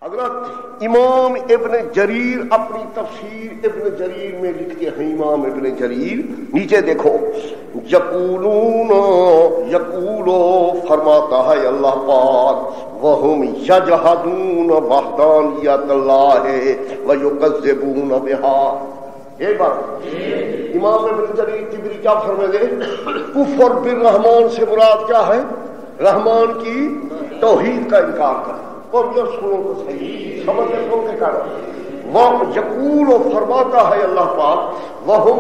حضرت امام ابن جریر اپنی تفسیر ابن جریر میں لکھتے ہیں، امام ابن جریر نیچے دیکھو، یقولو فرماتا ہے اللہ پاک، وہم یجحدون وحدانیت اللہ ویکذبون بہا۔ ایک بار امام ابن جریر طبری کیا فرمائے گے؟ کفر بالرحمان سے مراد کیا ہے؟ رحمان کی توحید کا انکار کرنا۔ اور یہ سنو تو صحیح سمجھ لے کے کر وہ یقول و فرماتا ہے اللہ پاک، وہم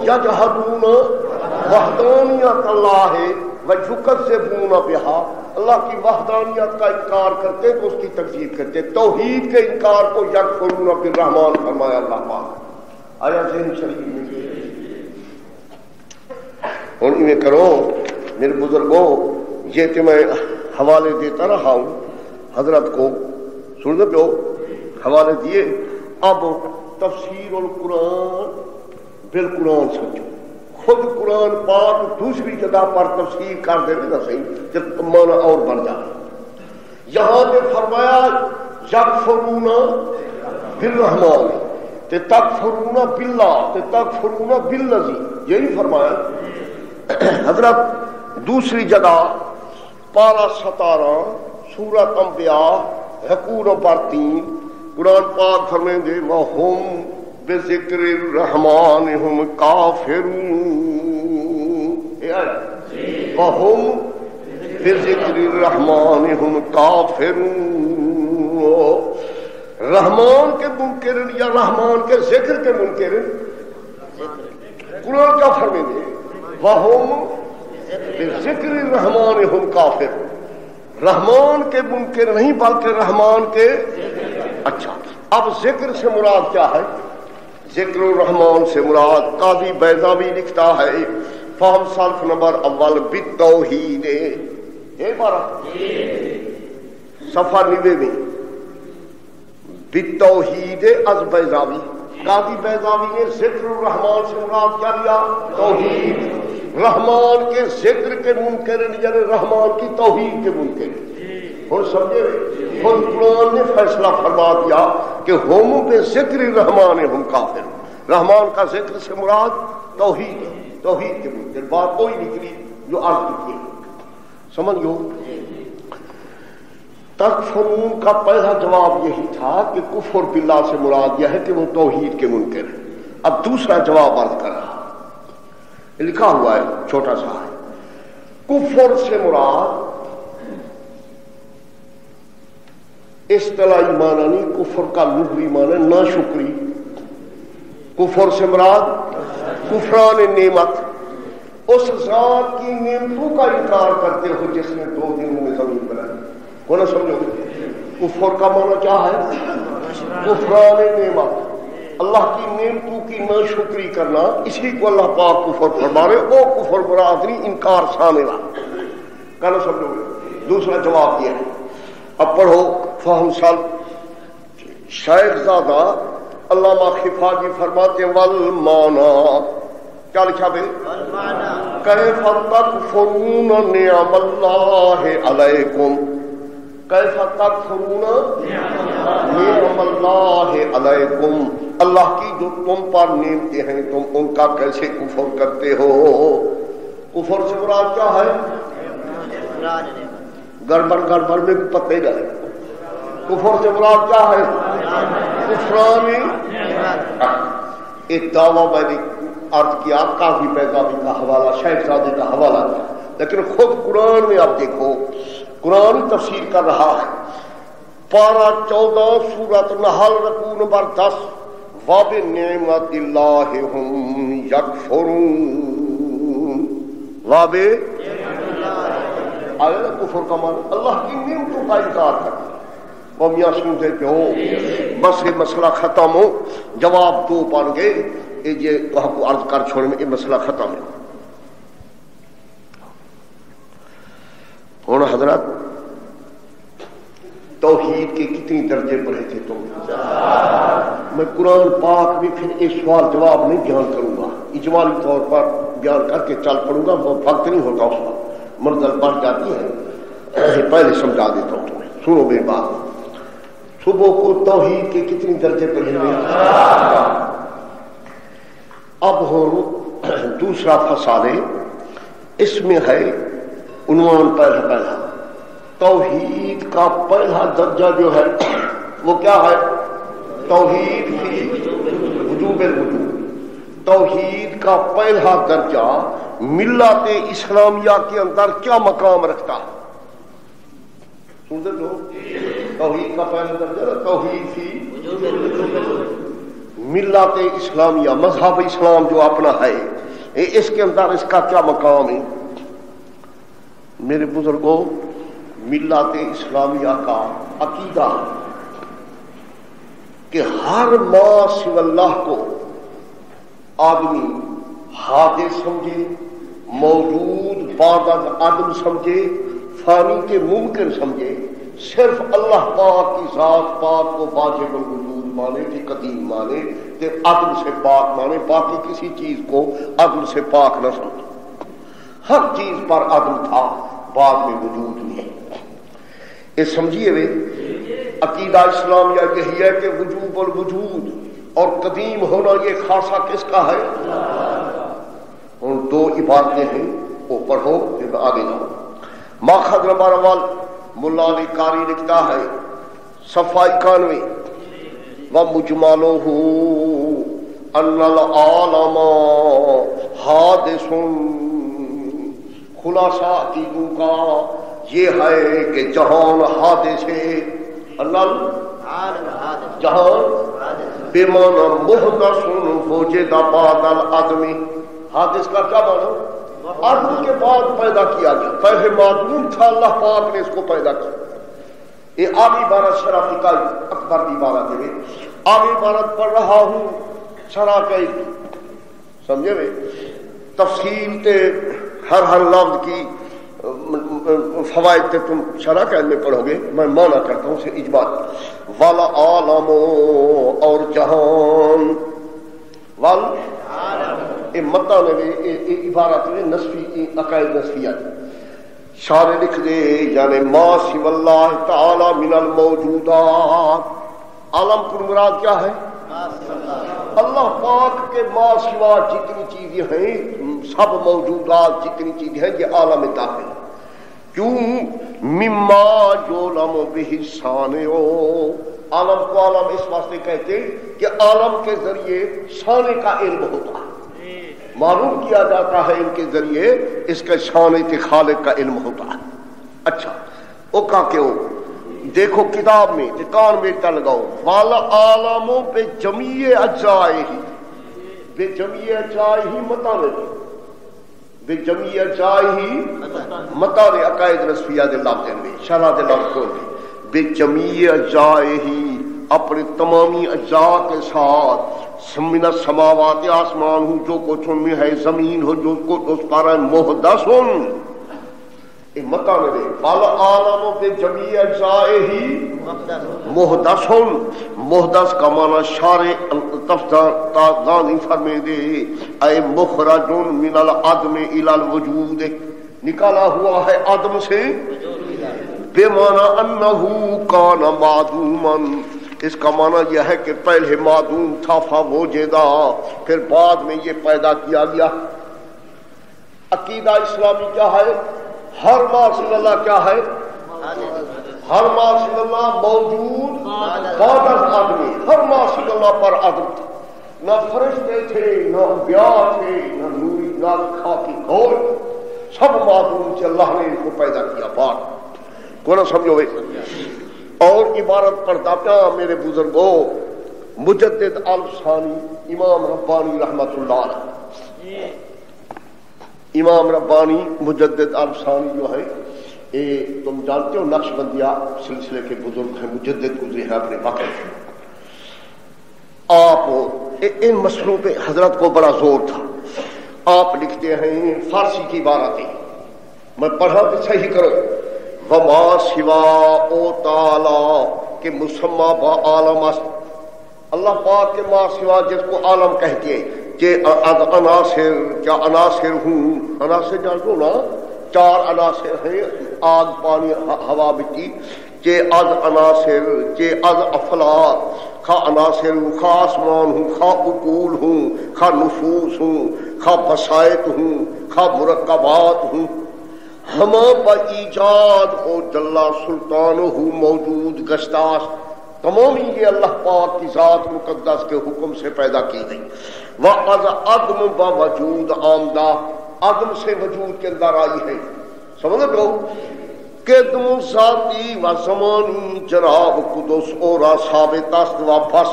یجحدون وحدانیت اللہ ویکذبون بہا، اللہ کی وحدانیت کا انکار کرتے تو اس کی تکذیب کرتے، توحید کے انکار کو یکفرون بالرحمان فرمایا اللہ پاک۔ آیا ذہن شریف میں ہوں میں کرو میرے بزرگوں، یہ کہ میں حوالے دیتا رہا ہوں حضرت کو، سن دو حوالے دیے، اب تفسیر القرآن بالقرآن سمجھو، خود قرآن پاک دوسری جگہ پر تفسیر کر دے نا صحیح جب مانا اور بن جائے۔ یہاں نے فرمایا یکفرون بالرحمان تے تکفرون باللہ تے تکفرون بالذی، یہی فرمایا حضرت۔ دوسری جگہ پارہ 17 سورۃ انبیاء حقوق نمبر 3 قرآن پاک فرمائیں گے، وَهُمْ بِذِكْرِ الرَّحْمَنِ هُمْ كَافِرُونَ۔ وَهُمْ بِذِكْرِ الرَّحْمَنِ هُمْ كَافِرُونَ، رحمان کے منکر یا رحمان کے ذکر کے منکر قرآن کیا فرمائیں گے؟ وَهُمْ ذکر الرحمان ہم کافر، رحمان کے منکر نہیں بلکہ رحمان کے۔ اچھا اب ذکر سے مراد کیا ہے؟ ذکر الرحمان سے مراد قاضی بیضاوی لکھتا ہے، فہم صرف نمبر اول بالتوحید، ایک بار صفحہ 90 میں بالتوحید از بیضاوی، قاضی بیضاوی نے ذکر الرحمان سے مراد کیا لیا؟ توحید۔ رحمان کے ذکر کے منکر یعنی رحمان کی توحید کے منکر۔ اور سمجھے خود قرآن نے فیصلہ فرما دیا کہ ہم بے ذکر رحمان ہم کافر، رحمان کا ذکر سے مراد توحید، توحید کے منکر۔ بات کوئی نکلی جو عرض کی سمجھ گو۔ تکفرون کا پہلا جواب یہی تھا کہ کفر باللہ سے مراد یہ ہے کہ وہ توحید کے منکر ہے۔ اب دوسرا جواب عرض کر رہا، لکھا ہوا ہے چھوٹا سا ہے، کفر سے مراد اصطلاحی معنی نہیں، کفر کا لغوی معنی ناشکری۔ کفر سے مراد کفران نعمت، اس ذات کی نعمتوں کا انکار کرتے ہو جس نے 2 دنوں میں زمین بنائی، کو نہ سمجھو۔ کفر کا معنی کیا ہے؟ کفران نعمت، اللہ کی نعمتوں کی ناشکری کرنا، اسی کو اللہ پاک کفر فرما رہے، وہ کفر مراد نہیں، انکار شامل ہے، کہنا سمجھو گے۔ دوسرا جواب یہ ہے، اب پڑھو فہم سال شیخ زادہ علامہ خفاجی فرماتے ہیں والمانا، کیا لکھا بھائی؟ کیف تکفرون نعم اللہ علیکم، کیف تکفرون نعم اللہ علیکم، اللہ کی جو تم پر نعمتیں ہیں تم ان کا کیسے کفر کرتے ہو؟ کفر سے مراد کیا ہے؟ گڑبڑ گڑبڑ میں پتہ ہی ڈالے، کفر سے مراد کیا ہے؟ کفرانی۔ ایک دعویٰ میں نے عرض کیا، قاضی بیضاوی کا حوالہ، شیخ زادی کا حوالہ تھا، لیکن خود قرآن میں آپ دیکھو، قرآن تفسیر کر رہا ہے، پارہ 14 سورۃ نحل رکوع نمبر 10، وَبِنِعْمَتِ اللَّهِ هُمْ يَكْفُرُونَ، آیا نا کفر کا معنی اللہ کی نعمتوں کا انکار کرنا۔ وہ میاں سنتے کہ ہو بس یہ مسئلہ ختم ہو، جواب 2 بن گئے، یہ وہاں کو عرض کر چھوڑنے میں یہ مسئلہ ختم ہے۔ اور حضرات توحید کے کتنی درجے پڑھے تھے تم؟ میں قرآن پاک میں پھر ایک سوال جواب نہیں بیان کروں گا، اجمالی طور پر بیان کر کے چل پڑوں گا، وہ وقت نہیں ہوتا اس وقت، منزل بڑھ جاتی ہے۔ پہلے سمجھا دیتا ہوں تمہیں، سنو میری بات۔ صبح کو توحید کے کتنی درجے پڑھے ہوئے؟ اب ہو دوسرا فصال ہے، اس میں ہے عنوان پہلا توحید کا پہلا درجہ جو ہے وہ کیا ہے؟ توحید فی وجوب الوجود۔ توحید کا پہلا درجہ ملت اسلامیہ کے اندر کیا مقام رکھتا ہے؟ سن لو، توحید کا پہلا درجہ توحید فی ملت اسلامیہ، مذہب اسلام جو اپنا ہے، اس کے اندر اس کا کیا مقام ہے؟ میرے بزرگوں، ملت اسلامیہ کا عقیدہ کہ ہر ما سوى اللہ کو آدمی حادث سمجھے، موجود بعد از عدم سمجھے، فانی کے ممکن سمجھے، صرف اللہ پاک کی ذات پاک کو واجب الوجود مانے کہ قدیم مانے کہ عدم سے پاک مانے، باقی کسی چیز کو عدم سے پاک نہ سمجھے۔ ہر چیز پر عدم تھا، بعد میں وجود نہیں۔ یہ سمجھیے وے عقیدہ اسلامیہ یہی ہے کہ وجوب الوجود اور قدیم ہونا یہ خاصہ کس کا ہے؟ ان دو عبارتیں ہیں، وہ پڑھو پھر آگے جاؤ۔ ماخذ نمبر اول ملا علی قاری لکھتا ہے صفحہ 91 وَمُجْمَلُهُ أَنَّ الْعَالَمَ حَادِثٌ، خلاصہ عقیدوں کا یہ ہے کہ جہان حادث ہے، جہان بمعنی محدث وجد بعد العدم۔ حادث کا کیا معنی؟ عدم کے بعد پیدا کیا گیا، پہلے معدوم تھا، اللہ پاک نے اس کو پیدا کیا۔ یہ آگے عبارت شرح فقہ اکبر کی عبارت ہے، آگے عبارت پڑھ رہا ہوں شرح کے سمجھے میں تفصیل تے ہر لفظ کی فوائد تے تم شرح کے میں پڑھو گے، میں مانا کرتا ہوں اسے اجمال والا عالم اور جہان وال یہ متا نے عبارت میں نسفی عقائد نسفیات شارع لکھ دے، یعنی ما سوى اللہ تعالی من الموجودات، عالم پر مراد کیا ہے؟ اللہ پاک کے ما سوا جتنی چیزیں ہیں، سب موجودات جتنی چیزیں ہیں یہ عالم داخل ہے۔ کیوں؟ مما یعلم بہ صانع، عالم کو عالم اس واسطے کہتے کہ عالم کے ذریعے صانع کا علم ہوتا ہے، معلوم کیا جاتا ہے ان کے ذریعے اس کے صانع کے خالق کا علم ہوتا ہے۔ اچھا وہ کا کیوں؟ دیکھو کتاب میں کان میں تا لگاؤ والا عالموں پہ جمیع اجزائے ہی، بے جمیع اجزائے ہی مطالعے، بے جمیع اجزائے ہی مطالعے عقائد نسفیہ دے لفظ میں شرح دے لفظ کو بے جمیع اجزائے ہی اپنے تمامی اجزاء کے ساتھ، من السماوات آسمان ہوں جو کچھ ان میں ہے، زمین ہو جو کچھ اس پر ہے، محدث مطالعے والا عالموں پہ جمیع اجزائے ہی محدث، محدث کا معنی شارع تفضانی فرمے دے اے مخرج من العدم الى الوجود، نکالا ہوا ہے عدم سے، بمعنی انہ کان معدوما، اس کا معنی یہ ہے کہ پہلے معدوم تھا فوجدا، پھر بعد میں یہ پیدا کیا گیا۔ عقیدہ اسلامی کیا ہے؟ ہر ما سوى اللہ کیا ہے؟ ہر ما سوى اللہ موجود بعد از آدمی، ہر ما سوى اللہ پر عدم تھا، نہ فرشتے تھے، نہ انبیاء تھے، نہ نوری، نہ خاکی کوئی، سب معدوم سے اللہ نے ان کو پیدا کیا بعد کو، نہ سمجھو بھائی۔ اور عبارت پڑھتا کیا میرے بزرگوں، مجدد الثانی امام ربانی رحمت اللہ علیہ، امام ربانی مجدد الثانی جو ہے یہ تم جانتے ہو نقش بندیہ سلسلے کے بزرگ ہیں، مجدد گزرے ہیں اپنے وقت۔ آپ ان مسئلوں پہ حضرت کو بڑا زور تھا، آپ لکھتے ہیں فارسی کی عبارت ہے، میں پڑھا تو صحیح کرو، وما سوا او تعالی کے مسمى با عالم است، اللہ پاک کے ما سوا جس کو عالم کہتے ہیں کہ عناصر، کیا عناصر ہوں، عناصر جانتے ہو نا، چار عناصر ہیں آگ پانی ہوا مٹی کہ از عناصر کہ از افلاک خواہ عناصر ہوں، خواہ آسمان ہوں، خواہ عقول ہوں، خواہ نفوس ہوں، خواہ بسائط ہوں، خواہ مرکبات ہوں، ہما با ایجاد او جلا سلطان ہوں موجود گشتاس، تمام یہ اللہ پاک کی ذات مقدس کے حکم سے پیدا کی گئی. وَأَذْ عَدْمُ بَوَجُود آمدہ، عدم سے وجود کے اندر آئی ہے. سمجھ لو قدم ذاتی و زمانی جناب قدس اورا ثابت است و پس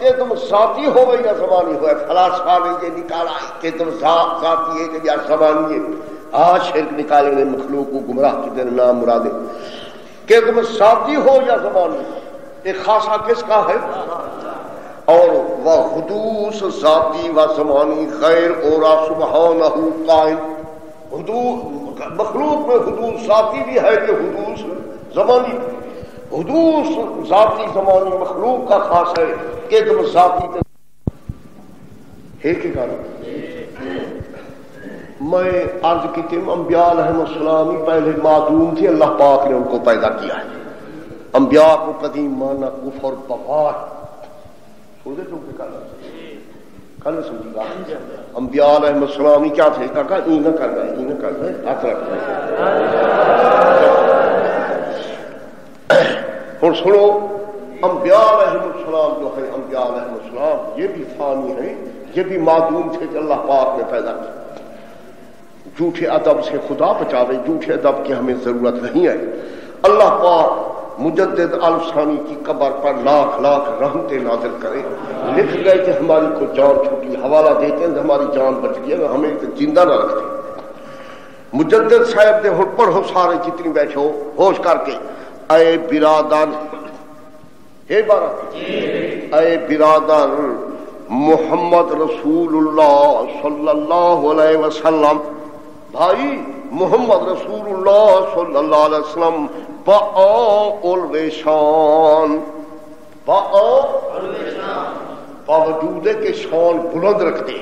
قدم ذاتی ہو گئی یا زمانی ہو گئی. فلاسفہ نے یہ نکالا ہے قدم ذاتی ہے یا زمانی ہے. آج شرک نکالیں گے مخلوق کو گمراہ کی دن نام مرادے. قدم ذاتی ہو یا زمانی ایک خاصا کس کا ہے؟ اور وہ حدوث ذاتی و زمانی غیر اورا سبحانہ قائم. مخلوق میں حدوث ذاتی بھی ہے کہ حدوث زمانی. حدوث ذاتی زمانی مخلوق کا خاص ہے. قدم ذاتی ہے کہ میں عرض کی تھی انبیاء علیہ السلام پہلے معدوم تھے، اللہ پاک نے ان کو پیدا کیا ہے. انبیاء کو قدیم مانا کفر بغار سمجھے تو کل سمجھے گا. انبیاء علیہ السلام کیا تھے؟ کہا ای نہ کر رہے، ای نہ کر رہے، ہاتھ رکھ رہے. اور سنو انبیاء علیہ السلام جو ہے، انبیاء علیہ السلام یہ بھی فانی ہیں، یہ بھی معدوم تھے کہ اللہ پاک نے پیدا کیا. جھوٹے ادب سے خدا بچاوے، جھوٹے ادب کی ہمیں ضرورت نہیں ہے. اللہ پاک مجدد الفسانی کی قبر پر لاکھ لاکھ رحمتیں نازل کرے. لکھ گئے کہ ہماری کو جان چھوٹی، حوالہ دیتے ہیں ہماری جان بچ گئی، ہمیں زندہ نہ رکھتے. مجدد صاحب نے ہن پڑھو سارے جتنی بیٹھے ہو ہوش کر کے. اے برادر، ہے بارہ، اے برادر محمد رسول اللہ صلی اللہ علیہ وسلم، بھائی محمد رسول اللہ صلی اللہ علیہ وسلم شان، باوجود کہ شان بلند رکھتے،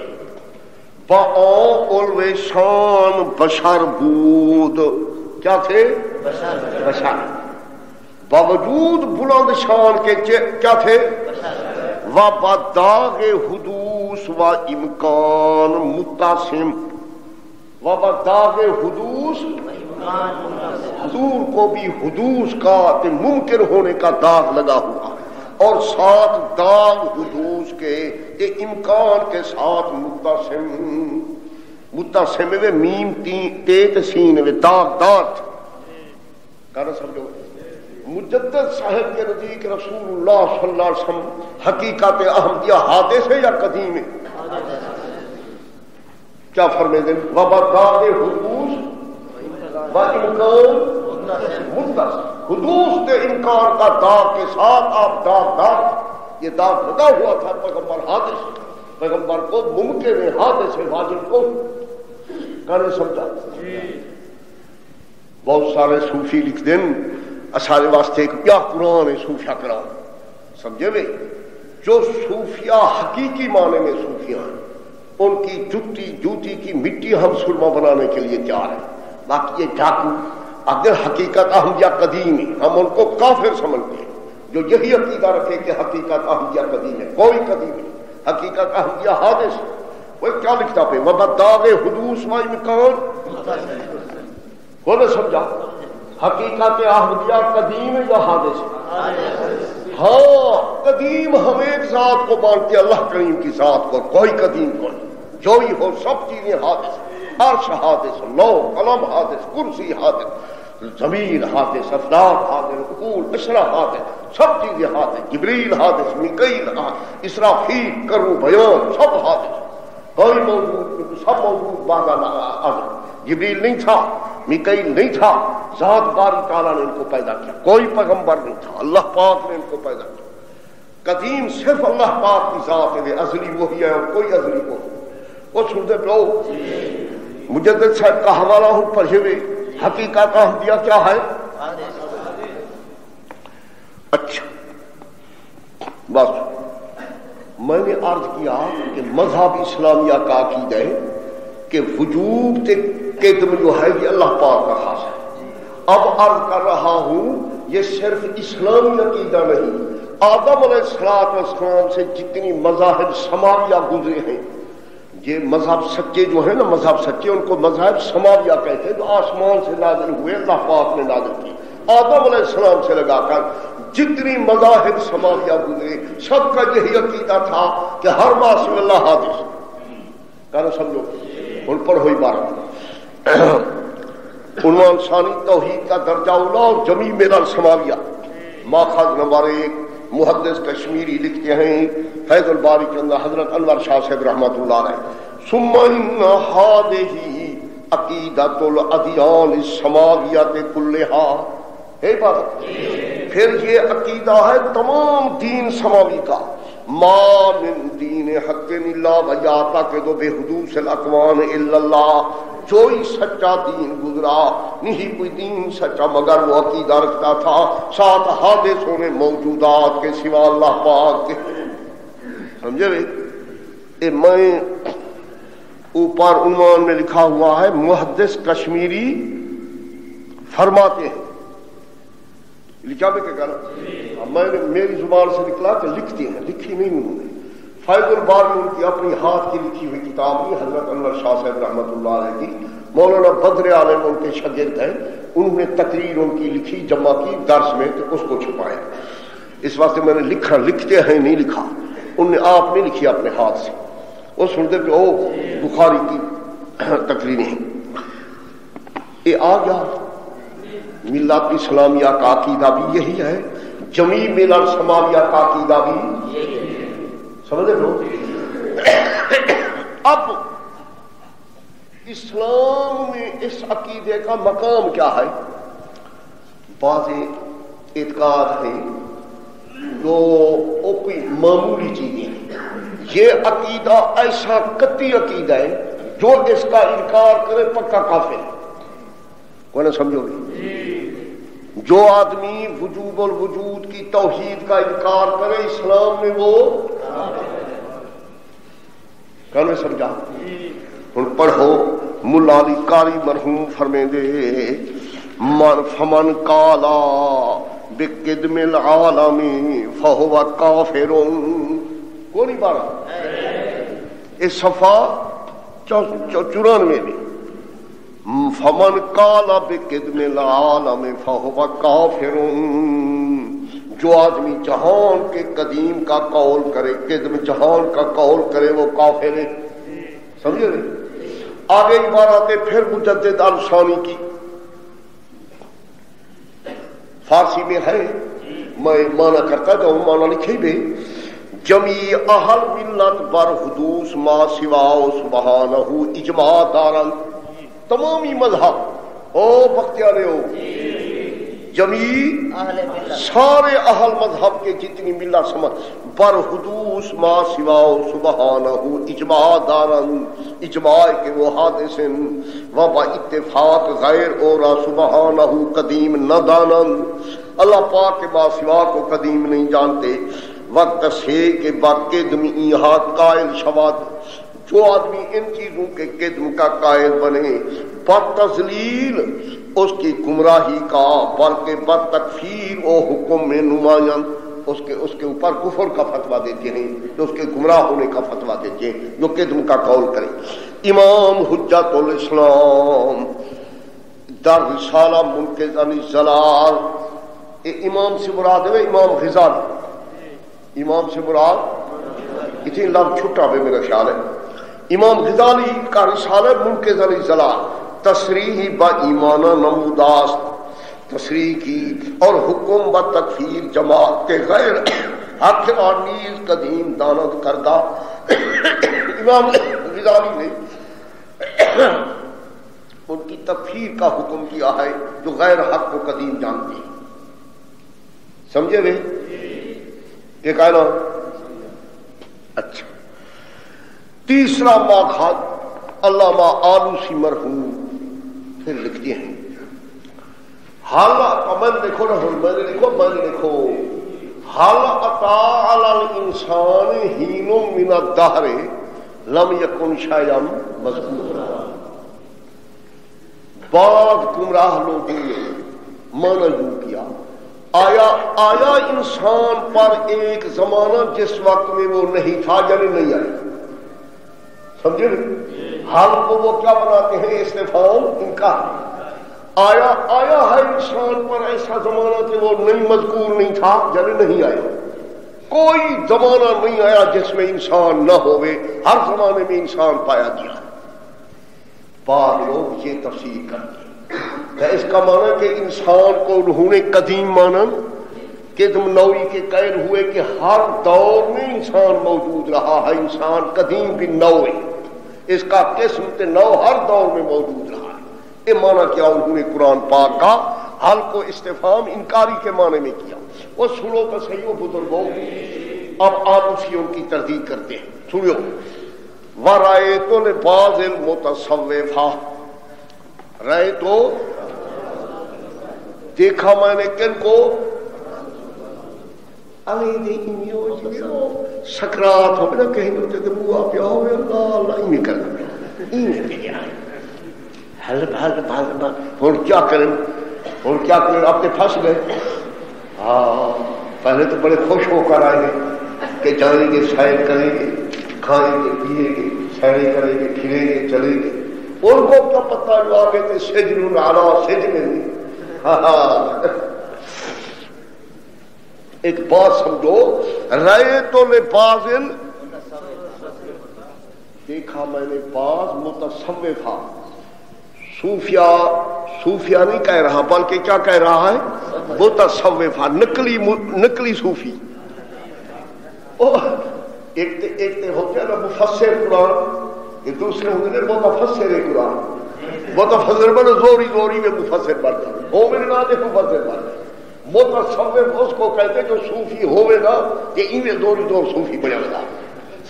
شان بشر بود. کیا تھے؟ بشر. باوجود بلند شان کے کیا تھے؟ وبداغ حدوث و امکان متصم. وبداغ حدوث، حضور کو بھی حدوث کا ممکن ہونے کا داغ لگا ہوا، اور ساتھ داغ حدوث کے امکان کے ساتھ متصم میں میم تیت سین میں داغ دار کہنا سمجھو. مجدد صاحب کے نزدیک رسول اللہ صلی اللہ علیہ وسلم حقیقت احمدیہ حادث ہے یا قدیم ہے؟ کیا فرمائے دیں؟ وبداغ حدوث و امکان متصل. حدوث کے امکان کا داغ کے ساتھ آپ داغ یہ داغ لگا ہوا تھا پیغمبر حادث، پیغمبر کو ممکن ہے حادث واجب کو کہنے سمجھا. بہت سارے صوفی لکھ دیں سارے واسطے کیا قرآن ہے صوفیہ کرام، سمجھے بھائی. جو صوفیہ حقیقی معنی میں صوفیہ ہیں ان کی جوتی کی مٹی ہم سرما بنانے کے لیے تیار ہیں. باقی یہ ڈاکو اگر حقیقت احمدیہ قدیم ہے ہم ان کو کافر سمجھتے ہیں. جو یہی عقیدہ رکھے کہ حقیقت احمدیہ قدیم ہے، کوئی قدیم نہیں، حقیقت احمدیہ حادث. وہ کیا لکھتا پہ وبداغ حدوث و امکان، کو نہ سمجھا. حقیقت احمدیہ قدیم ہے یا حادث ہے؟ ہاں قدیم ہم ایک ذات کو مانتے اللہ کریم کی ذات کو، کوئی قدیم کو نہیں. جو ہی ہو سب چیزیں حادث، عرش حادث، لوح قلم حادث، کرسی حادث، زمین حادث، افلاک حادث، عقول اشرا حادث، سب چیزیں حادث. جبریل حادث، میکائیل حادث، اسرافیل کرو بیان سب حادث. کوئی موجود، سب موجود بعد ازل. جبریل نہیں تھا، میکائیل نہیں تھا، ذات باری تعالیٰ نے ان کو پیدا کیا. کوئی پیغمبر نہیں تھا، اللہ پاک نے ان کو پیدا کیا. قدیم صرف اللہ پاک کی ذات ہے، ازلی وہی ہے اور کوئی ازلی کو. وہ سنتے لو مجدد صاحب کا حوالہ ہوں پڑھے ہوئے. حقیقت احمدیہ کیا ہے؟ اچھا بس میں نے عرض کیا کہ مذہب اسلامیہ کا عقیدہ ہے کہ وجوب تے قدم جو ہے یہ اللہ پاک کا خاص ہے. اب عرض کر رہا ہوں یہ صرف اسلامی عقیدہ نہیں، آدم علیہ السلام سے جتنی مذاہب سماویہ گزرے ہیں، یہ مذہب سچے جو ہیں نا، مذہب سچے ان کو مذہب سماویہ کہتے ہیں، جو آسمان سے نازل ہوئے، اللہ پاک نے نازل کی۔ آدم علیہ السلام سے لگا کر جتنی مذاہب سماویہ گزرے سب کا یہی عقیدہ تھا کہ ہر ما سوی اللہ حادث، کہنا سمجھو ان پر ہوئی بات۔ عنوان ثانی توحید کا درجہ اولا اور جمیع ملل سماویہ، ماخذ نمبر 1 محدث کشمیری لکھتے ہیں فیض الباری کے اندر حضرت انور شاہ صاحب رحمۃ اللہ علیہ، ثم ان هذه عقیدۃ الادیان السماویۃ کلھا، ہے بات، پھر یہ عقیدہ ہے تمام دین سماوی کا، ما من دین حق الا ویعتقد بحدوث الاکوان الا اللہ، جو ہی سچا دین گزرا نہیں کوئی دین سچا مگر وہ عقیدہ رکھتا تھا ساتھ حادثوں میں موجودات کے سوا اللہ پاک کے، سمجھے بھائی؟ میں اوپر عنوان میں لکھا ہوا ہے محدث کشمیری فرماتے ہیں، لکھا بھی کیا کہنا، میں نے میری زبان سے نکلا کہ لکھتے ہیں، لکھی نہیں انہوں نے، فیض البار میں ان کی اپنی ہاتھ کی لکھی ہوئی کتاب کی، حضرت انور شاہ صاحب رحمۃ اللہ علیہ کی، مولانا بدر عالم ان کے شاگرد ہیں، انہوں نے تقریر ان کی لکھی جمع کی درس میں تو اس کو چھپایا، اس واسطے میں نے لکھا، لکھتے ہیں نہیں لکھا، ان نے آپ نے لکھی اپنے ہاتھ سے، وہ سنتے کہ او بخاری کی تقریریں ہیں۔ یہ آ گیا ملت اسلامیہ کا عقیدہ بھی یہی ہے، جمیع ملل سماویہ کا عقیدہ بھی، سمجھے لو؟ اب اسلام میں اس عقیدے کا مقام کیا ہے؟ بعض اعتقاد ہیں جو کوئی معمولی چیزیں ہیں، یہ عقیدہ ایسا قطعی عقیدہ ہے جو اس کا انکار کرے پکا کافر ہے، کوئی نہ سمجھو گے؟ جو آدمی وجوب الوجود کی توحید کا انکار کرے اسلام میں وہ کہنے سمجھا؟ ہن پڑھو ملا علی قاری مرحوم فرمیں دے من فمن قالا بقدم العالم فهو کافر، کو نہیں پڑھا اس صفحہ 94 میں، فمن قال بقدم العالم فهو کافر، جو آدمی جہان کے قدیم کا قول کرے، قدم جہان کا قول کرے وہ کافر ہے، سمجھے نہیں؟ آگے عبارت پھر مجدد الثانی کی فارسی میں ہے، میں مانا کرتا جاؤں، مانا لکھے بھی، جمیع اہل ملت بر حدوث ما سوا سبحانہ اجماع دارن، تمامی مذہب او بختیارے ہو، جمیع سارے اہل مذہب کے جتنی ملت سمجھ بر حدوث ما سوا سبحانہ اجماع دارن، اجماع کے وہ حادثن و با اتفاق غیر اور سبحانہ قدیم نہ دانن، اللہ پاک کے با سوا کو قدیم نہیں جانتے، وقت سے کہ با قدم ایہاد قائل شواد، جو آدمی ان چیزوں کے قدم کا قائل بنے بتذلیل اس کی گمراہی کا، بلکہ بتکفیر و حکم میں نمایاں اس کے اوپر کفر کا فتویٰ دیتے ہیں، جو اس کے گمراہ ہونے کا فتویٰ دیتے ہیں جو قدم کا قول کرے۔ امام حجت الاسلام در رسالہ منقذ عن الضلال، امام سے مراد ہے امام غزالی، امام سے مراد اتنی لفظ چھٹا بھی میرا خیال ہے، امام غزالی کا رسالہ منقذ عن الضلال، تصریح با ایمانہ نموداست، تصریح کی اور حکم با تکفیر جماعت کے غیر حق آنیز قدیم دانت کردہ، امام غزالی نے ان کی تکفیر کا حکم کیا ہے جو غیر حق کو قدیم جانتی ہیں، سمجھے بھائی یہ کہنا؟ اچھا، تیسرا ماخذ علامہ آلوسی مرحوم پھر لکھتے ہیں، حال میں دیکھو نا، میں نے لکھو حال عطا علی الانسان حین من الدہر لم یکن شیئا مذکورا، بعض گمراہ لوگوں نے مانا یوں کیا، آیا انسان پر ایک زمانہ جس وقت میں وہ نہیں تھا، یعنی نہیں آیا، سمجھے؟ حال کو وہ کیا بناتے ہیں؟ استفہام انکار۔ آیا ہے انسان پر ایسا زمانہ کہ وہ نہیں مذکور نہیں تھا، یعنی نہیں آیا۔ کوئی زمانہ نہیں آیا جس میں انسان نہ ہوئے، ہر زمانے میں انسان پایا گیا۔ بعض لوگ یہ تفسیر کرتے ہیں، اس کا معنی کہ انسان کو انہوں نے قدیم مانا، قدم نوعی کے قائل ہوئے کہ ہر دور میں انسان موجود رہا ہے، انسان قدیم بھی نوع ہے، اس کا قسم تے نو ہر دور میں موجود رہا ہے۔ یہ معنی کیا انہوں نے قرآن پاک کا حل کو استفہام انکاری کے معنی میں کیا۔ وہ سنو تو صحیح ہو بزرگوں، اب آپ اسی ان کی تردید کرتے ہیں، سنو۔ وَرَأَيْتُ لِبَعْضِ الْمُتَصَوِّفَةِ، رائے تو دیکھا میں نے کن کو؟ سکرات ہو نا کہیں ہوتے تو بوا پیا ہو اللہ اللہ ہی کرنا اور کیا کریں آپ کے پھنس گئے۔ ہاں پہلے تو بڑے خوش ہو کر آئے کہ جائیں گے، سیر کریں گے، کھائیں گے، پیئیں گے، سیریں کریں گے، پھریں گے، چلیں گے۔ ان کو کیا پتہ جو آگے تھے سجن علی سجن۔ ایک بات سمجھو، رائے تو لبازل، دیکھا میں نے بعض متصوفہ، صوفیہ نہیں کہہ رہا بلکہ کیا کہہ رہا ہے؟ متصوفہ، نقلی صوفی۔ ایک تے ہوتے ہیں نا مفسر قرآن، یہ دوسرے ہوتے ہیں متفسر قرآن۔ متفسر بڑے زوری میں مفسر بڑھتا ہو میرے نام دے مفسر بڑھتا۔ متصوف اس کو کہتے جو صوفی ہوئے گا کہ انہیں دور صوفی بنے گا،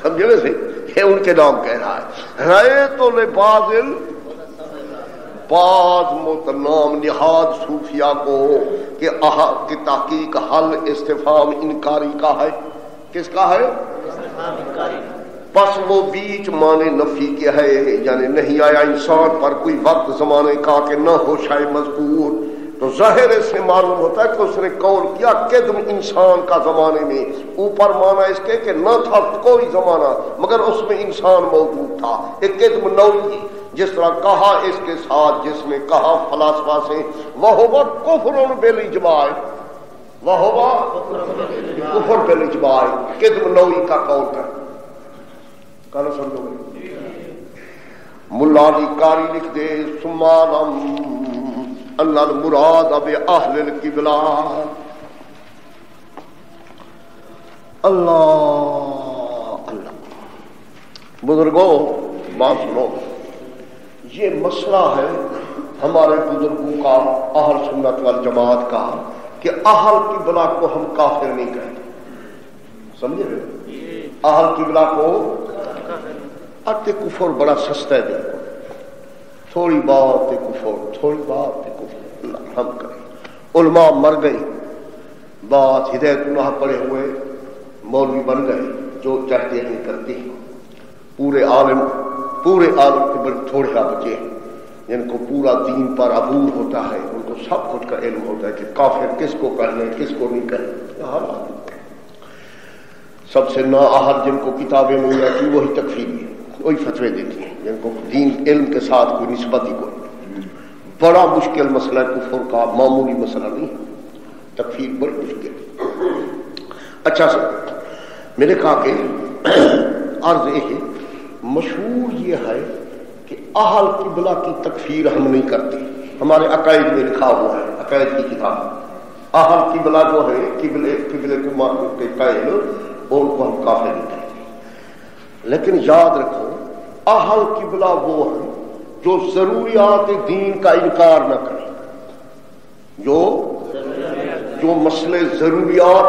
سمجھے ویسے یہ ان کے نام کہہ رہا ہے۔ رائے تو لبازل، بعض متنام نہاد صوفیہ کو کہ کی تحقیق حل استفہام انکاری کا ہے۔ کس کا ہے؟ بس وہ بیچ معنی نفی کے ہے، یعنی نہیں آیا انسان پر کوئی وقت زمانے کا کہ نہ ہو شاید مذکور، تو ظاہر سے معلوم ہوتا ہے کہ اس نے قول کیا قدم انسان کا زمانے میں، اوپر معنی اس کے کہ نہ تھا کوئی زمانہ مگر اس میں انسان موجود تھا، ایک قدم نوعی، جس طرح کہا اس کے ساتھ جس نے کہا فلاسفہ سے وَهُوَ كُفْرٌ بِالْإِجْمَاعِ، وَهُوَ کفر بِالْإِجْمَاعِ، قدم نوعی کا قول کر کہنا سمجھو گے۔ ملا علی قاری لکھ دے سمالم ان المراد بأہل القبلہ، اللہ اللہ۔ بزرگوں بات سنو، یہ مسئلہ ہے ہمارے بزرگوں کا، اہل سنت والجماعت کا، کہ اہل قبلہ کو ہم کافر نہیں کہتے، سمجھے؟ اہل قبلہ کو اتے کفر بڑا سستا ہے، دیکھو تھوڑی بات کفر، تھوڑی بات کفر، اللہ ہم کریں۔ علماء مر گئے، بات ہدایت اللہ پڑے ہوئے مولوی بن گئے، جو چاہتے ہیں کرتے ہیں۔ پورے عالم کے بڑے تھوڑے کا بچے ہیں جن کو پورا دین پر عبور ہوتا ہے، ان کو سب کچھ کا علم ہوتا ہے کہ کافر کس کو کہنا ہے کس کو نہیں کہنا۔ سب سے نااہل جن کو کتابیں مل جاتی وہی تکفیری ہے، وہی فتوے دیتی ہیں جن کو دین علم کے ساتھ کوئی نسبت ہی کوئی۔ بڑا مشکل مسئلہ کفر کا، معمولی مسئلہ نہیں ہے، تکفیر بڑی مشکل۔ اچھا سر میں نے کہا کہ عرض یہ ہے، مشہور یہ ہے کہ اہل قبلہ کی تکفیر ہم نہیں کرتے، ہمارے عقائد میں لکھا ہوا ہے، عقائد کی کتاب، اہل قبلہ جو ہے قبلے کو مان کے قائل، ان کو ہم کافر نہیں کہتے۔ لیکن یاد رکھو اہل قبلہ وہ ہیں جو ضروریات دین کا انکار نہ کریں، جو مسئلے ضروریات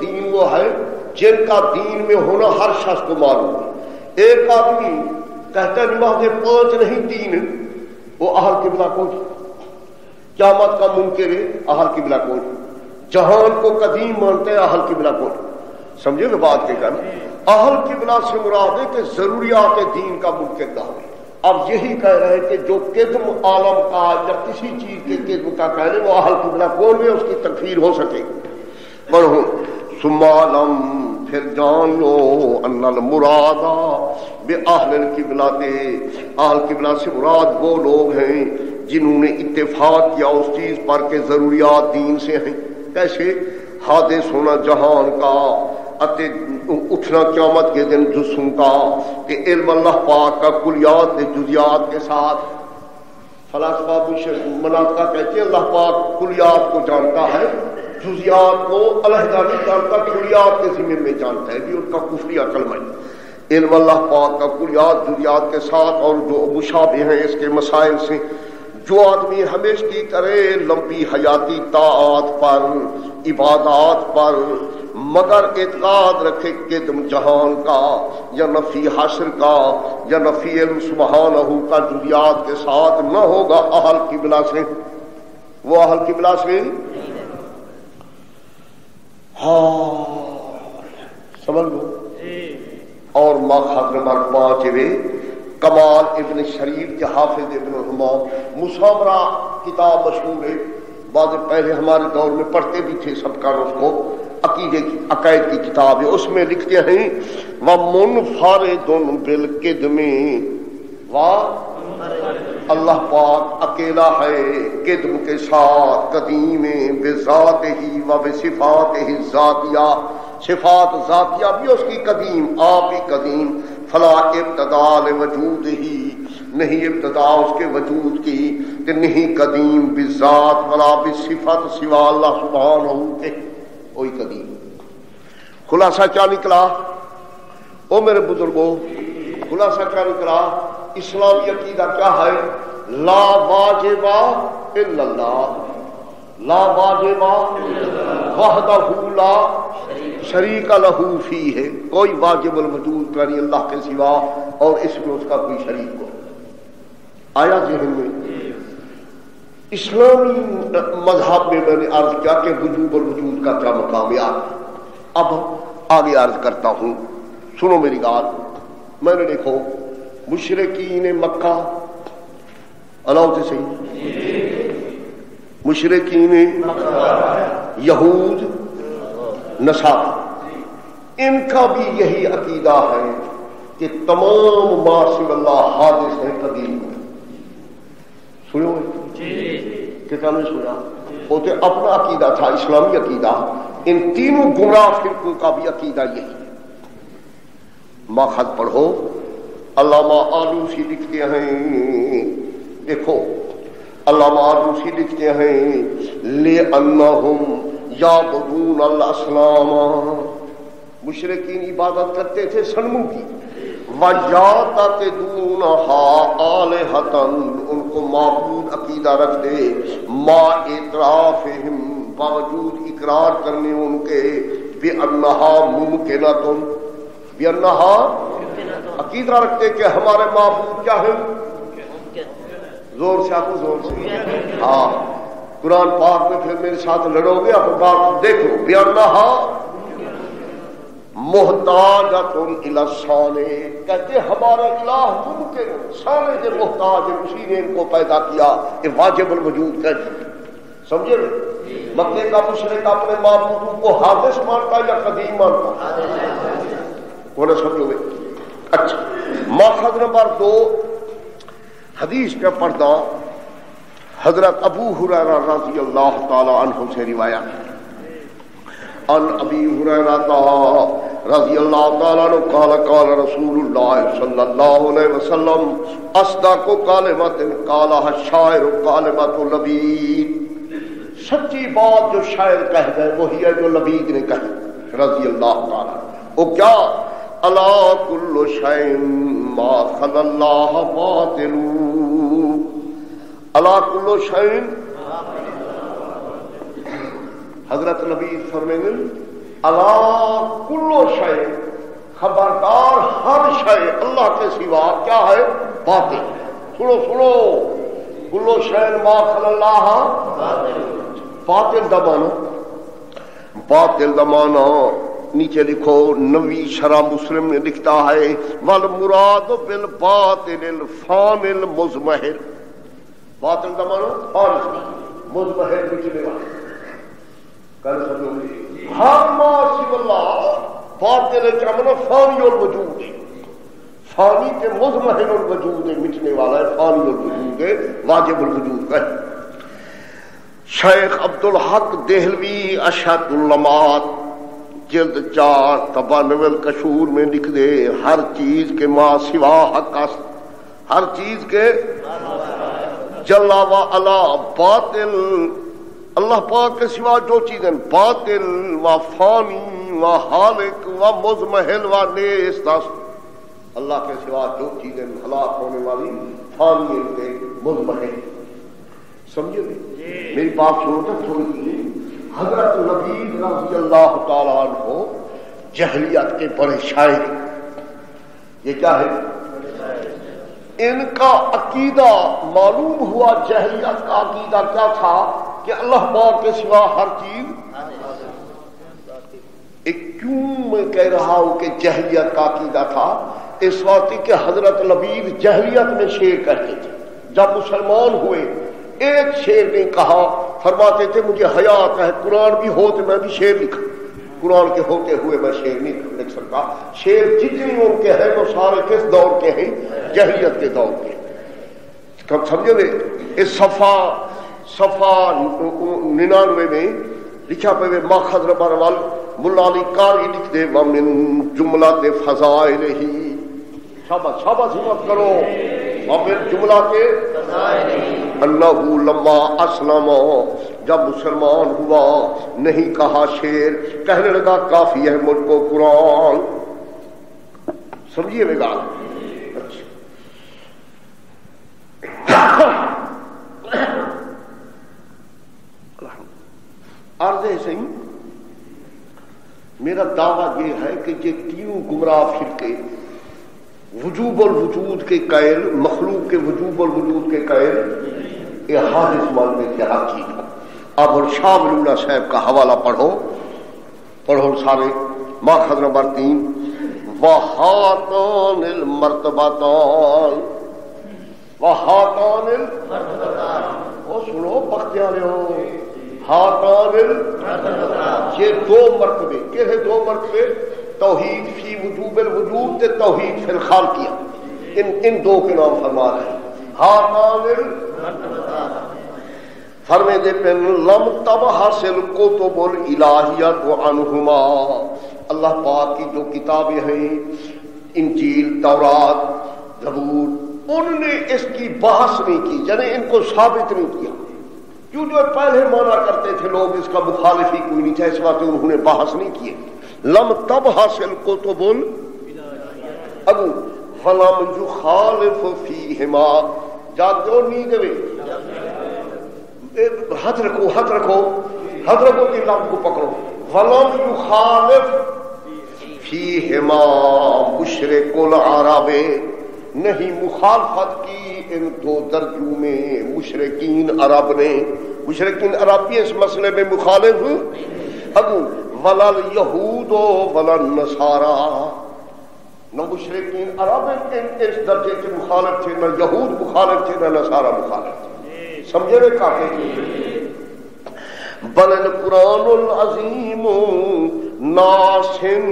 دین وہ ہے جن کا دین میں ہونا ہر شخص کو معلوم ہے۔ ایک آدمی کہتا ہے نماز 5 نہیں 3، وہ اہل قبلہ کو، قیامت کا منکر ہے اہل قبلہ کو، جہان کو قدیم مانتے ہیں اہل قبلہ کو، سمجھے نا بات کے کہنا۔ اہل قبلہ سے مراد ہے کہ ضروریات دین کا منکر نہ ہو، اب یہی کہہ رہے ہیں کہ جو قدم عالم کا جب کسی چیز کے قدم کا کہہ رہے وہ اہل قبلہ کون میں اس کی تکفیر ہو سکے. پڑھو ثم علم پھر جان لو ان المراد باہل القبلہ اہل قبلہ سے مراد وہ لوگ ہیں جنہوں نے اتفاق کیا اس چیز پر کہ ضروریات دین سے ہیں. کیسے؟ حادث ہونا جہان کا، اٹھنا قیامت کے دن جسم کا، کہ علم اللہ پاک کا کلیات جزیات کے ساتھ. فلاسفہ مناطقہ کہتے ہیں اللہ پاک کلیات کو جانتا ہے، جزیات کو علیحدہ نہیں جانتا، کلیات کے ذمے میں جانتا ہے. بھی ان کا کفری کلمہ ہے. علم اللہ پاک کا کلیات جزیات کے ساتھ اور جو مشابہ ہیں اس کے مسائل سے. جو آدمی ہمیشگی کرے لمبی حیاتی طاعات پر، عبادات پر، مگر اعتقاد رکھے قدم جہان کا یا نفی حشر کا یا نفی علم سبحانہ کا جزیات کے ساتھ، نہ ہوگا اہل قبلہ سے. وہ اہل قبلہ سے ہاں سمجھ لو. اور ماخذ نمبر 5 کمال ابن شریف کے حافظ ابن حمام مسامرہ کتاب مشہور ہے، بعض پہلے ہمارے دور میں پڑھتے بھی تھے سب کا اس کو، عقیدے کی عقائد کی کتاب ہے. اس میں لکھتے ہیں وَمُنْفَرِدٌ بِالْقِدْمِ اللہ پاک اکیلا ہے قدم کے ساتھ، قدیم بذاتہ و بصفاتہ ذاتیہ، صفات ذاتیہ بھی اس کی قدیم، آپ ہی قدیم. فلا ابتدا لوجود ہی، نہیں ابتدا اس کے وجود کی، کہ نہیں قدیم بذات ولا بصفت سوا اللہ سبحانہ کے، وہی قدیم. خلاصہ کیا نکلا او میرے بزرگوں؟ خلاصہ کیا نکلا؟ اسلامی عقیدہ کیا ہے؟ لا واجب الا اللہ، لا واجب وحدہ لا شریک لہ فیہ، کوئی واجب الوجود نہیں اللہ کے سوا اور اس میں اس کا کوئی شریک ہو. آیا ذہن میں؟ اسلامی مذہب میں میں نے عرض کیا کہ وجوب الوجود کا کیا مقام ہے. اب آگے عرض کرتا ہوں، سنو میری بات. میں نے دیکھو مشرکین مکہ، اللہ سے صحیح، مشرکین یہود نصارى، ان کا بھی یہی عقیدہ ہے کہ تمام ما سوى اللہ حادث ہیں قدیم. سنو کتنا نہیں سنا؟ وہ تو اپنا عقیدہ تھا اسلامی عقیدہ. ان تینوں گمراہ فرقوں کا بھی عقیدہ یہی ہے. ماخذ پڑھو، علامہ آلوسی لکھتے ہیں، دیکھو علامہ آلوسی لکھتے ہیں لِأَنَّهُمْ یعبدون الاصنام، مشرکین عبادت کرتے تھے صنموں کی، وَيَعْتَقِدُونَهَا آلِهَةً، ان کو معبود عقیدہ رکھتے، ما اعترافہم باوجود اقرار کرنے ان کے، بِأَنَّهَا مُمْكِنَةٌ، بِأَنَّهَا عقیدہ رکھتے کہ ہمارے معبود کیا ہیں. زور سے آپ کو زور سے ہاں قرآن پاک میں پھر میرے ساتھ لڑو گے، آپ بات دیکھو. بِأَنَّهَا محتاجۃ الی الصانع، کہتے ہمارا الہ ممکن صانع کے محتاج ہے، اسی نے ان کو پیدا کیا. یہ واجب الوجود کہتے سمجھے. مکے کا مشرک اپنے معبودوں کو حادث مانتا یا قدیم مانتا؟ بولے سمجھو گے. اچھا ماخذ نمبر 2 حدیث کا پردہ حضرت ابو ہریرہ رضی اللہ تعالی عنہ سے روایت. ان ابی ہریرہ رضی اللہ تعالی عنہ قال قال رسول اللہ صلی اللہ علیہ وسلم اصدق کلمۃ قالها الشاعر کلمۃ لبید، سچی بات جو شاعر کہہ گئے وہی ہے جو لبید نے کہی رضی اللہ تعالی. وہ کیا؟ الا کل شیء ما خلا اللہ باطل، الا کل شیء، حضرت نبی فرمائیں گے الا کل شیء، خبردار ہر شے اللہ کے سوا کیا ہے؟ باطل. سنو سنو، کل شیء ما خلا اللہ باطل، باطل دمانا نیچے لکھو نوی شرح مسلم نے لکھتا ہے والمراد بالباطل الفان المزمحل، باطل کا معنی فان، مزمحل مٹنے والا، کل سمجھو ہر ما سوى اللہ، باطل کا معنی فانی الوجود، فانی کے مزمحل الوجود مٹنے والا ہے، فانی الوجود ہے، واجب الوجود کا ہے۔ شیخ عبدالحق دہلوی اشہد اللمات جلد 4 طبع نول کشور میں لکھ دے ہر چیز کے ما سوا حق است، ہر چیز کے جلا و علا باطل، اللہ پاک کے سوا جو چیزیں باطل و فانی و حالق و مزمحل و نیست است، اللہ کے سوا جو چیزیں ہلاک ہونے والی فانی کے مزمحل، سمجھے میری بات سنو تو تھوڑی سی۔ حضرت نبی رضی اللہ تعالیٰ عنہ جہلیت کے بڑے شاعر، یہ کیا ہے ان کا عقیدہ، معلوم ہوا جہلیت کا عقیدہ کیا تھا کہ اللہ پاک کے سوا ہر چیز، کیوں میں کہہ رہا ہوں کہ جہلیت کا عقیدہ تھا، اس وقت کہ حضرت نبی جہلیت میں شعر کہتے تھے، جب مسلمان ہوئے ایک شعر نہیں کہا، فرماتے تھے مجھے حیا آتا ہے، قرآن بھی ہو تو میں بھی شعر لکھا، قرآن کے ہوتے ہوئے میں شعر نہیں لکھ سکتا۔ شعر جتنی ان کے ہیں وہ سارے کس دور کے ہیں؟ جہلیت کے دور کے۔ کب سمجھو گے؟ اس صفحہ 99 میں لکھا پہ ماخذ ربر وال ملا علی قاری لکھ دے ومن جملہ فضائل ہی، شاباش شاباش ہمت کرو، ومن جملہ کے اللہ لما اسلم، جب مسلمان ہوا نہیں کہا شعر، کہنے لگا کافی ہے مجھ کو قرآن، سمجھیے گا۔ عرض صحیح، میرا دعویٰ یہ ہے کہ یہ تینوں گمراہ فرقے وجوب الوجود کے قائل، مخلوق کے وجوب الوجود کے قائل، یہ حادث ماننے کے حقیقت۔ اب اور شاہ ولی اللہ صاحب کا حوالہ پڑھو سارے، ماخذ نمبر 3 وہاتان المرتبتان، وہاتان وہ سنو پختے والے ہو، ہاتان یہ دو مرتبے، کیا ہے دو مرتبے؟ توحید فی وجوب الوجود تے توحید فی الخالقیہ، ان دو کے نام فرما رہے ہیں۔ ہاتان فرمے دے پن لم تب حاصل کتب الالہیت عنہما، اللہ پاک کی جو کتابیں ہیں انجیل، تورات، زبور، ان نے اس کی بحث نہیں کی، یعنی ان کو ثابت نہیں کیا، کیوں جو پہلے مانا کرتے تھے لوگ اس کا مخالف ہی کوئی نہیں تھا، اس وقت انہوں نے بحث نہیں کیے۔ لم تب حاصل کتب ابو فلم یخالف فیہما، جاگ جو نہیں دے ہاتھ رکھو کہ لم کو پکڑو، فلم یخالف فیہما مشرک العرب، نہیں مخالفت کی ان دو درجوں میں مشرکین عرب نے، مشرکین عرب بھی اس مسئلے میں مخالف ابو ولا الیہود ولا النصارا، نہ مشرکین عرب اس درجے کے مخالف تھے، نہ یہود مخالف تھے، نہ نصارا مخالف تھے، سمجھے گا کافی؟ بل القرآن العظیم ناسن،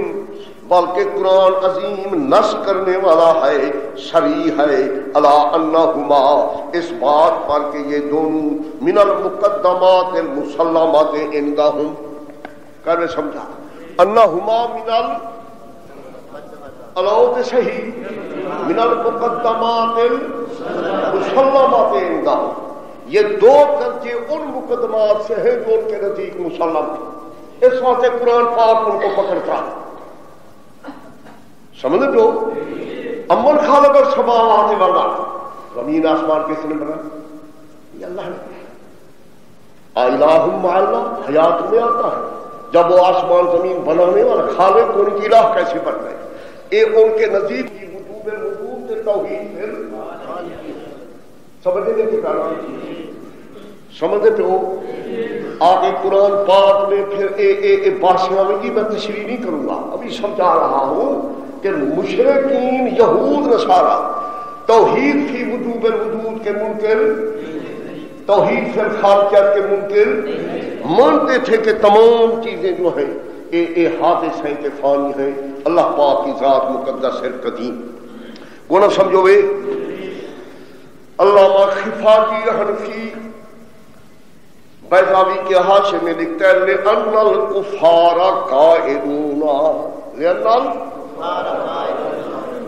بلکہ قرآن عظیم نص کرنے والا ہے، صریح ہے، الا انہما، اس بات پر کہ یہ دونوں من المقدمات المسلمات عندہم، کہنے سمجھا انہما من الاؤ صحیح من المقدمات المسلمات عندہم، یہ دو درجے ان مقدمات سے ہیں جو ان کے نزدیک مسلم تھے، اس واسطے قرآن پاک ان کو پکڑتا ہے، سمجھ لو۔ امن خالق السماوات والارض، زمین آسمان کس نے بنا؟ یہ اللہ نے۔ الہ مع اللہ، حیات میں آتا ہے جب وہ آسمان زمین بنانے والا خالق، ان کی الہ کیسے بن رہے؟ یہ ان کے نزدیک کی وجوب الوجود سے توحید پھر سمجھنے کی کہنا سمجھتے ہو۔ آگے قرآن پاک میں پھر باشنامگی میں تشریح نہیں کروں گا، ابھی سمجھا رہا ہوں کہ مشرکین یہود نصارا توحید فی وجوب الوجود کے منکر، توحید فی الخالقیت کے منکر مانتے تھے کہ تمام چیزیں جو ہیں اے حادث ہیں کہ فانی ہیں، اللہ پاک کی ذات مقدس ہے قدیم کو نہ سمجھو بے۔ علامہ خفاجی حنفی بیضاوی کے حاشے میں لکھتا ہے لِأَنَّ الْكُفَّارَ قَائِلُونَ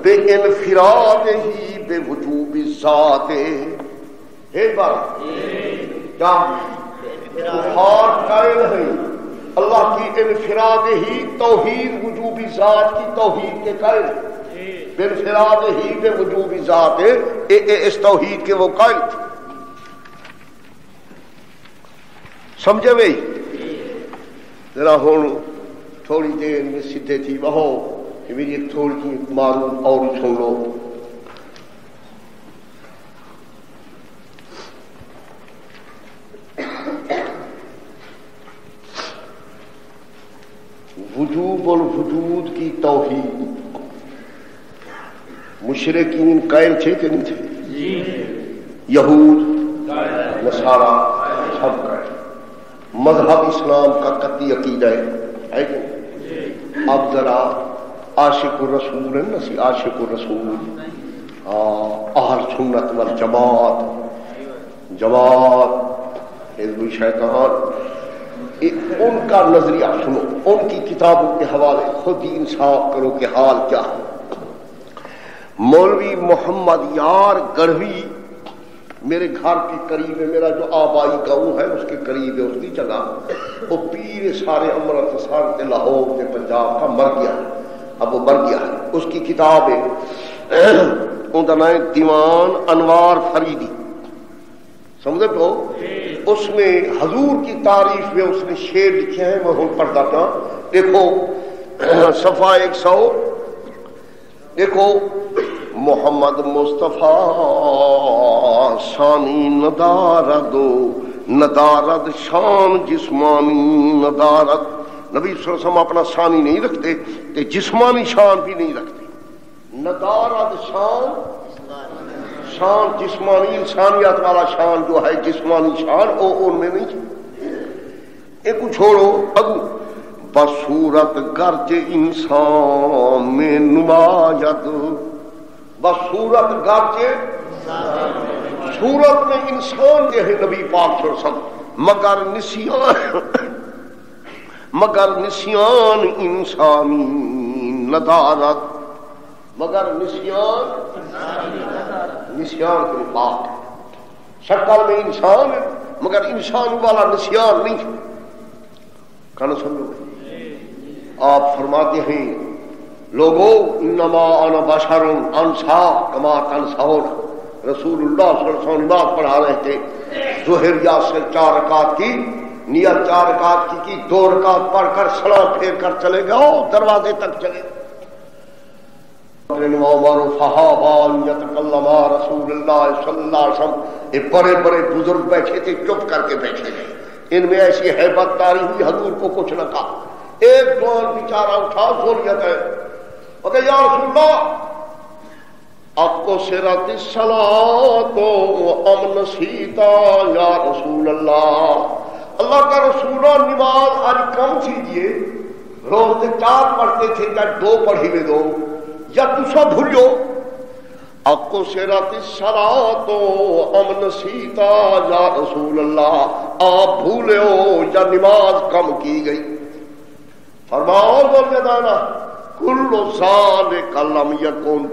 بِانْفِرَادِهِ بِوُجُوبِ الذَّاتِ۔ ایک بار کیا کفار قائل ہیں اللہ کی انفرادہی توحید وجوب ذات کی توحید کے قائل بانفرادہی بوجوب ذات اس توحید کے وہ قائل تھے، سمجھے بھائی؟ ذرا ہوں تھوڑی دیر میں سیدھے تھی بہو کہ میری ایک تھوڑی سی معلوم اور سن لو۔ وجوب الوجود کی توحید مشرکین قائل تھے کہ نہیں تھے؟ یہود نصارا سب قائل، مذہب اسلام کا قطعی عقیدہ ہے کہ نہیں؟ اب ذرا عاشق الرسول ہے نا، سی عاشق الرسول اہل سنت والجماعت جماعت حزب الشیطان، ان کا نظریہ سنو، ان کی کتابوں کے حوالے خود ہی انصاف کرو کہ حال کیا ہے۔ مولوی محمد یار گڑھوی میرے گھر کے قریب ہے، میرا جو آبائی گاؤں ہے اس کے قریب ہے، اس کی جگہ وہ پیر سارے امرتسر لاہور کے پنجاب کا مر گیا ہے، اب وہ مر گیا ہے، اس کی کتاب ہے ان کا نام دیوان انوار فریدی، سمجھے تو اس میں حضور کی تعریف میں اس نے شعر لکھے ہیں، میں ہوں پڑھتا تھا، دیکھو صفحہ 100، دیکھو محمد مصطفیٰ ثانی ندارد شان جسمانی ندارد، نبی صلی اللہ علیہ وسلم اپنا ثانی نہیں رکھتے کہ جسمانی شان بھی نہیں رکھتے، ندارد شان جسمانی انسانیت والا شان جو ہے جسمانی شان وہ ان میں نہیں، ایک چھوڑو اگو بصورت گرج انسان میں نمایت، بصورت گرج صورت میں انسان جو ہے نبی پاک صلی اللہ علیہ وسلم مگر نسیان انسانی ندارت، مگر نسیان کے پاک، شکل میں انسان ہے مگر انسان والا نسیان نہیں، کہنا سمجھو۔ آپ فرماتے ہیں لوگوں انما انا بشر انسا کما تنسون، رسول اللہ صلی اللہ علیہ وسلم نماز پڑھا رہے تھے، ظہر یا سے 4 رکعت کی نیت 4 رکعت کی 2 رکعت پڑھ کر سلام پھیر کر چلے گئے، دروازے تک چلے رسول اللہ صلی اللہ علیہ وسلم، یہ بڑے بڑے بزرگ بیٹھے تھے، چپ کر کے بیٹھے تھے، ان میں ایسی ہیبت طاری ہوئی حضور کو کچھ نہ کہا، ایک جوان بیچارہ اٹھا زوریت ہے کہ یا رسول اللہ آپ کو سرات الصلاۃ ام نسیتا، یا رسول اللہ کا رسول نماز آج کم کیجیے، روز 4 پڑھتے تھے یا 2 پڑھی میں دو یا دوسرا بھولو، آپ کو سرات الصلاۃ ام نسیتا یا رسول اللہ، آپ بھولے ہو یا نماز کم کی گئی، فرماؤ بولنا کل ذالک لم یکن،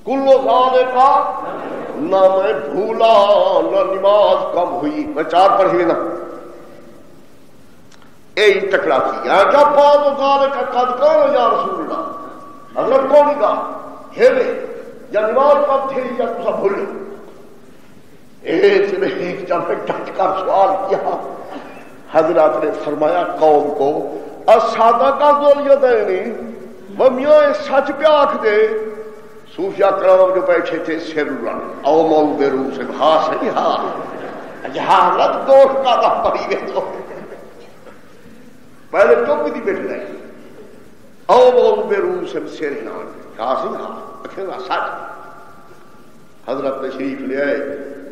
کل ذالک نہ میں بھولا نہ نماز کم ہوئی، میں 4 پڑھی نا، یہی ٹکرا کیا جب بعد ذالک قد کان یا رسول اللہ، حضرت کون کا ہیلے یا نماز کم تھی یا تو سب بھولے، ایک نے ایک جب ڈٹ کر سوال کیا، حضرات نے فرمایا قوم کو الصادق ذو الیدین، وہ میاں سچ پہ آکھ دے، صوفیہ کرام جو بیٹھے تھے سر او مول بے روح سے ہاں صحیح ہاں، جہالت دوست کا دا پڑی گئے تو پہلے چپ دی بیٹھ گئے او بول بے روح سے سیرنان کہا سی ہاں اکھیرا سچ حضرت تشریف لے آئے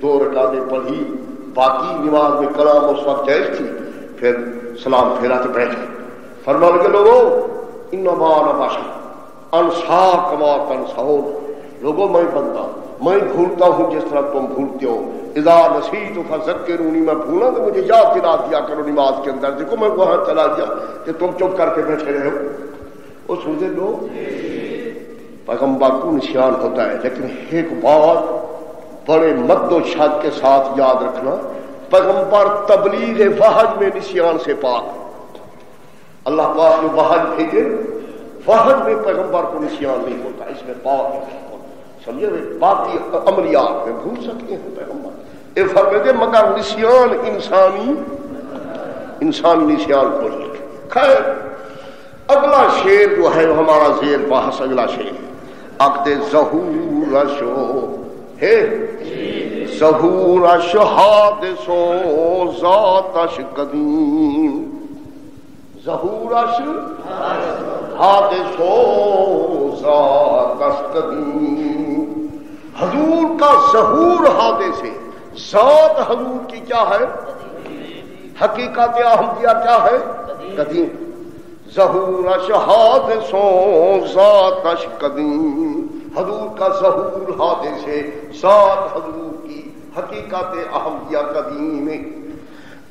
2 رکعتیں پڑھی باقی نماز میں کلام اس وقت جائز تھی پھر سلام پھیرا تو بیٹھ گئے فرمان لگے لوگوں انما انا بشر انسا کما تنسون لوگوں میں بندہ میں بھولتا ہوں جس طرح تم بھولتے ہو اذا نسیت فذکرونی میں بھولا تو مجھے یاد دلا دیا کرو نماز کے اندر دیکھو میں وہاں چلا گیا کہ تم چپ کر کے بیٹھے رہے ہو وہ سمجھے لو پیغمبر کو نشان ہوتا ہے لیکن ایک بات بڑے مد و شد کے ساتھ یاد رکھنا پیغمبر تبلیغ وحج میں نشان سے پاک اللہ پاک نے وحج بھیجے وحج میں پیغمبر کو نشان نہیں ہوتا اس میں پاک سمجھے باقی عملیات میں بھول سکتے ہیں پیغمبر یہ فرمائے مگر نشان انسانی نشان بھول خیر اگلا شعر جو ہے ہمارا زیر بحث اگلا شعر عقد ظہور شو ہے ظہور حادث و ذاتش قدیم ظہور حادث و ذاتش قدیم حضور کا ظہور حادث ہے ذات حضور کی کیا ہے حقیقت احمدیہ کیا ہے قدیم ظہورش حادث و ذاتش قدیم حضور کا ظہور حادث ہے ذات حضور کی حقیقت احمدیہ قدیم ہے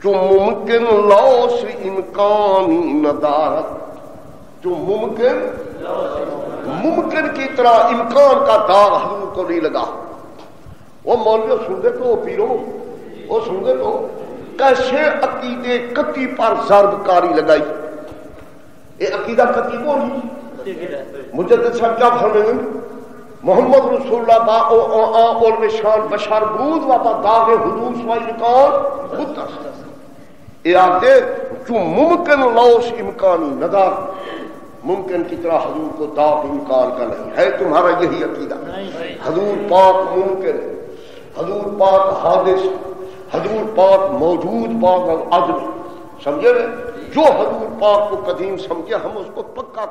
جو ممکن لوس امکانی ندارت جو ممکن کی طرح امکان کا داغ حضور کو نہیں لگا وہ مولوی سنتے تو پیرو وہ سنتے تو کیسے عقیدے کتی پر ضرب کاری لگائی یہ عقیدہ کتی کو نہیں مجدد صاحب کیا فرمائیں محمد رسول اللہ با شان بشار بود و با داغ حدوث و امکان خود یہ آپ دے جو ممکن لوس امکانی ندار ممکن کی طرح حضور کو داغ امکان کا نہیں ہے تمہارا یہی عقیدہ حضور پاک ممکن حضور پاک حادث حضور پاک موجود پاک عدم سمجھے جو حضور پاک کو قدیم سمجھے ہم اس کو پکا